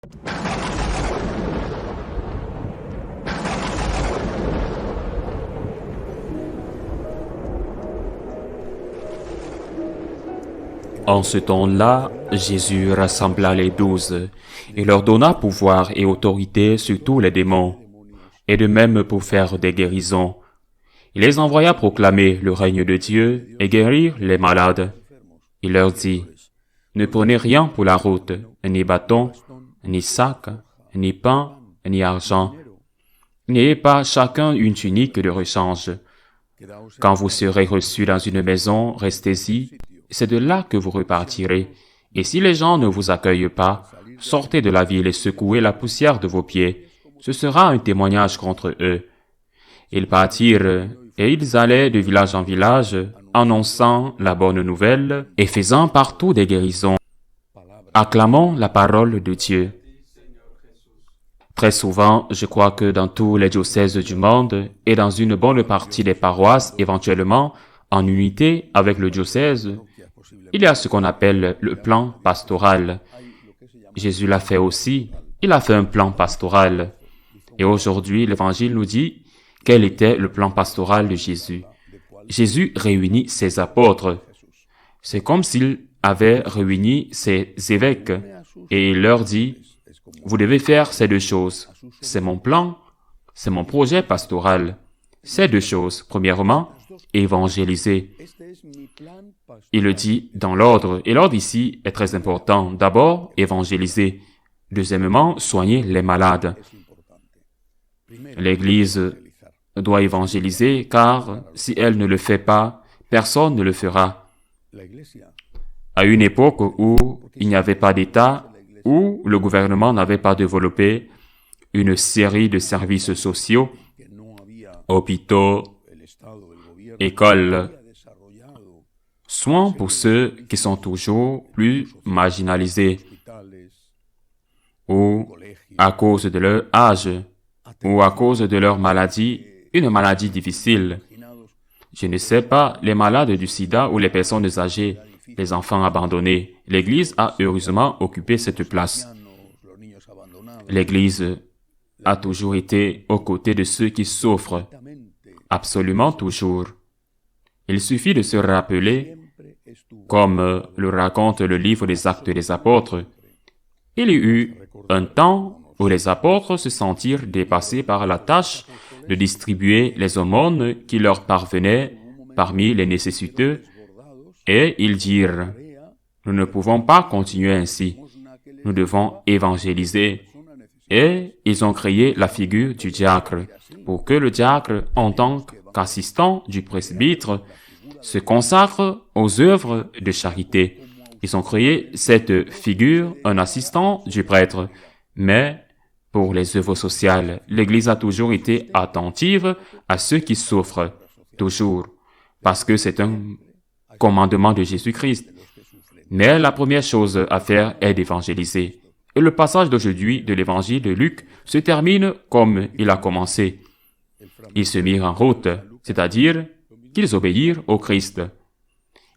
En ce temps-là, Jésus rassembla les 12 et leur donna pouvoir et autorité sur tous les démons, et de même pour faire des guérisons. Il les envoya proclamer le règne de Dieu et guérir les malades. Il leur dit, « Ne prenez rien pour la route, ni bâton, ni sac, ni pain, ni argent. N'ayez pas chacun une tunique de rechange. Quand vous serez reçus dans une maison, restez-y. C'est de là que vous repartirez. Et si les gens ne vous accueillent pas, sortez de la ville et secouez la poussière de vos pieds. Ce sera un témoignage contre eux. » Ils partirent, et ils allaient de village en village, annonçant la bonne nouvelle et faisant partout des guérisons. Acclamons la parole de Dieu. Très souvent, je crois que dans tous les diocèses du monde et dans une bonne partie des paroisses, éventuellement, en unité avec le diocèse, il y a ce qu'on appelle le plan pastoral. Jésus l'a fait aussi. Il a fait un plan pastoral. Et aujourd'hui, l'Évangile nous dit quel était le plan pastoral de Jésus. Jésus réunit ses apôtres. C'est comme s'il avait réuni ses évêques et il leur dit, « Vous devez faire ces deux choses. C'est mon plan, c'est mon projet pastoral. Ces deux choses. Premièrement, évangéliser. » Il le dit dans l'ordre, et l'ordre ici est très important. D'abord, évangéliser. Deuxièmement, soigner les malades. L'Église doit évangéliser, car si elle ne le fait pas, personne ne le fera. À une époque où il n'y avait pas d'État, où le gouvernement n'avait pas développé une série de services sociaux, hôpitaux, écoles, soins pour ceux qui sont toujours plus marginalisés, ou à cause de leur âge, ou à cause de leur maladie, une maladie difficile. Je ne sais pas, les malades du sida ou les personnes âgées, les enfants abandonnés. L'Église a heureusement occupé cette place. L'Église a toujours été aux côtés de ceux qui souffrent, absolument toujours. Il suffit de se rappeler, comme le raconte le livre des Actes des Apôtres, il y eut un temps où les apôtres se sentirent dépassés par la tâche de distribuer les aumônes qui leur parvenaient parmi les nécessiteux, et ils dirent, « Nous ne pouvons pas continuer ainsi, nous devons évangéliser. » Et ils ont créé la figure du diacre, pour que le diacre, en tant qu'assistant du presbytre, se consacre aux œuvres de charité. Ils ont créé cette figure, un assistant du prêtre. Mais pour les œuvres sociales, l'Église a toujours été attentive à ceux qui souffrent, toujours, parce que c'est un commandement de Jésus-Christ. Mais la première chose à faire est d'évangéliser. Et le passage d'aujourd'hui de l'Évangile de Luc se termine comme il a commencé. Ils se mirent en route, c'est-à-dire qu'ils obéirent au Christ.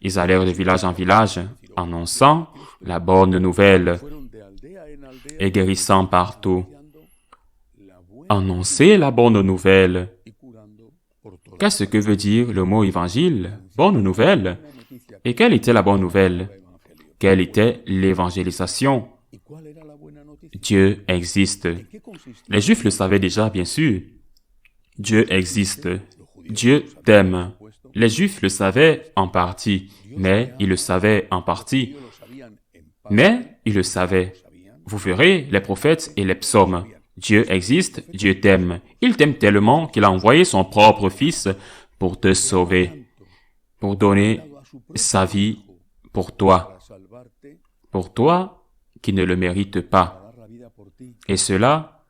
Ils allèrent de village en village, annonçant la bonne nouvelle et guérissant partout. Annoncer la bonne nouvelle. Qu'est-ce que veut dire le mot évangile? Bonne nouvelle. Et quelle était la bonne nouvelle? Quelle était l'évangélisation? Dieu existe. Les Juifs le savaient déjà, bien sûr. Dieu existe. Dieu t'aime. Les Juifs le savaient en partie, mais ils le savaient en partie. Mais ils le savaient. Vous verrez les prophètes et les psaumes. Dieu existe, Dieu t'aime. Il t'aime tellement qu'il a envoyé son propre Fils pour te sauver, pour donner sa vie pour toi qui ne le mérites pas. Et cela,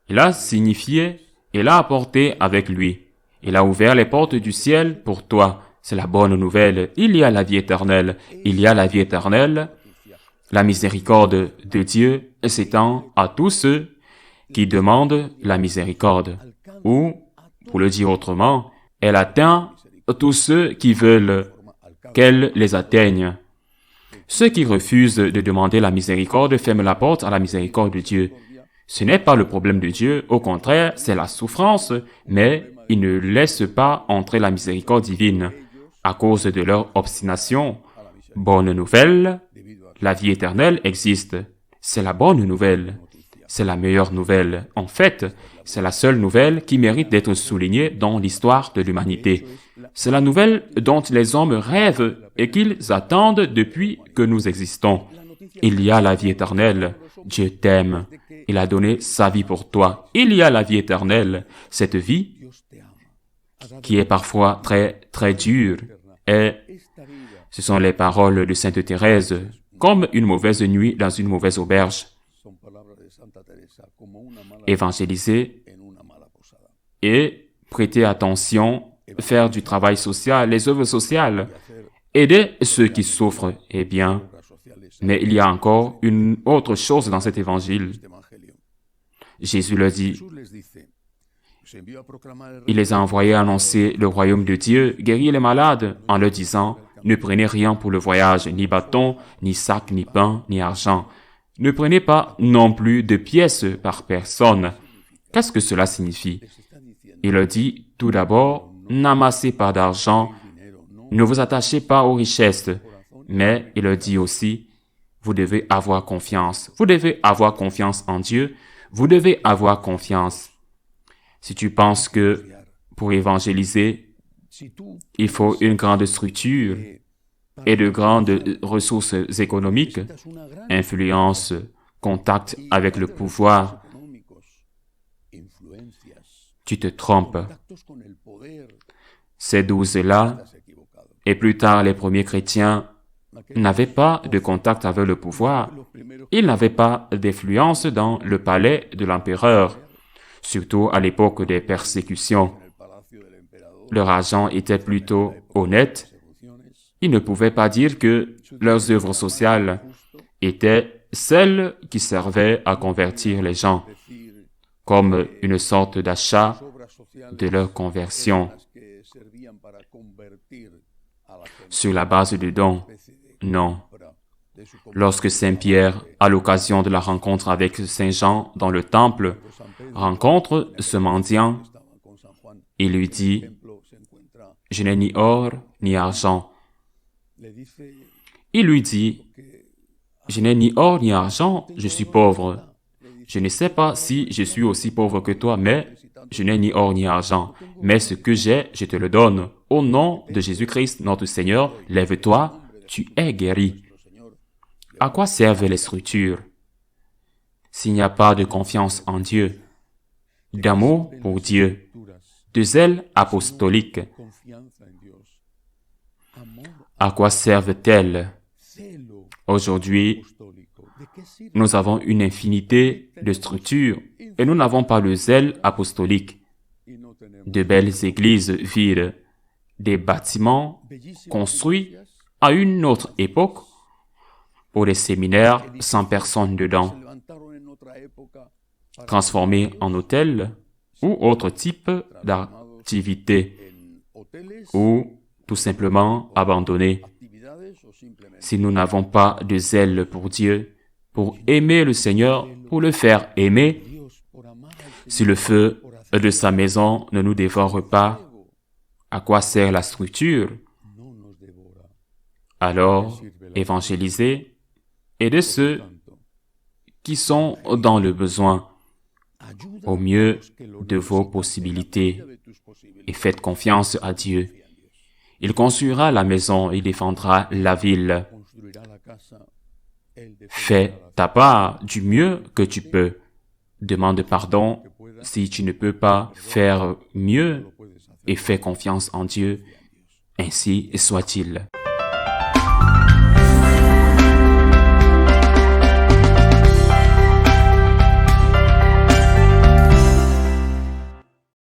il a signifié, il a apporté avec lui. Il a ouvert les portes du ciel pour toi. C'est la bonne nouvelle. Il y a la vie éternelle. Il y a la vie éternelle. La miséricorde de Dieu s'étend à tous ceux qui demandent la miséricorde. Ou, pour le dire autrement, elle atteint tous ceux qui veulent qu'elle les atteigne. Ceux qui refusent de demander la miséricorde ferment la porte à la miséricorde de Dieu. Ce n'est pas le problème de Dieu, au contraire, c'est la souffrance, mais ils ne laissent pas entrer la miséricorde divine à cause de leur obstination. Bonne nouvelle, la vie éternelle existe. C'est la bonne nouvelle. C'est la meilleure nouvelle. En fait, c'est la seule nouvelle qui mérite d'être soulignée dans l'histoire de l'humanité. C'est la nouvelle dont les hommes rêvent et qu'ils attendent depuis que nous existons. Il y a la vie éternelle. Dieu t'aime. Il a donné sa vie pour toi. Il y a la vie éternelle. Cette vie, qui est parfois très, très dure, et ce sont les paroles de Sainte Thérèse, comme une mauvaise nuit dans une mauvaise auberge. Évangéliser et prêter attention, faire du travail social, les œuvres sociales, aider ceux qui souffrent, eh bien, mais il y a encore une autre chose dans cet évangile. Jésus leur dit, il les a envoyés annoncer le royaume de Dieu, guérir les malades, en leur disant, ne prenez rien pour le voyage, ni bâton, ni sac, ni pain, ni argent. Ne prenez pas non plus de pièces par personne. Qu'est-ce que cela signifie? Il leur dit, tout d'abord, n'amassez pas d'argent, ne vous attachez pas aux richesses, mais il leur dit aussi, vous devez avoir confiance. Vous devez avoir confiance en Dieu. Vous devez avoir confiance. Si tu penses que pour évangéliser, il faut une grande structure et de grandes ressources économiques, influence, contact avec le pouvoir, tu te trompes. Ces 12-là, et plus tard les premiers chrétiens, n'avaient pas de contact avec le pouvoir. Ils n'avaient pas d'influence dans le palais de l'empereur, surtout à l'époque des persécutions. Leur argent était plutôt honnête. Ils ne pouvaient pas dire que leurs œuvres sociales étaient celles qui servaient à convertir les gens, comme une sorte d'achat de leur conversion sur la base de dons. Non. Lorsque Saint Pierre, à l'occasion de la rencontre avec Saint Jean dans le temple, rencontre ce mendiant, il lui dit, « Je n'ai ni or ni argent. » Il lui dit, « Je n'ai ni or ni argent, je suis pauvre. Je ne sais pas si je suis aussi pauvre que toi, mais je n'ai ni or ni argent. Mais ce que j'ai, je te le donne. Au nom de Jésus-Christ, notre Seigneur, lève-toi, tu es guéri. » À quoi servent les structures s'il n'y a pas de confiance en Dieu, d'amour pour Dieu, de zèle apostolique? À quoi servent-elles? Aujourd'hui, nous avons une infinité de structures et nous n'avons pas le zèle apostolique. De belles églises vides, des bâtiments construits à une autre époque pour des séminaires sans personne dedans, transformés en hôtels ou autre type d'activité, ou tout simplement abandonnés. Si nous n'avons pas de zèle pour Dieu, pour aimer le Seigneur, pour le faire aimer, si le feu de sa maison ne nous dévore pas, à quoi sert la structure? Alors, évangélisez, aidez ceux qui sont dans le besoin, au mieux de vos possibilités, et faites confiance à Dieu. Il construira la maison, il défendra la ville. Fais ta part du mieux que tu peux. Demande pardon si tu ne peux pas faire mieux et fais confiance en Dieu. Ainsi soit-il.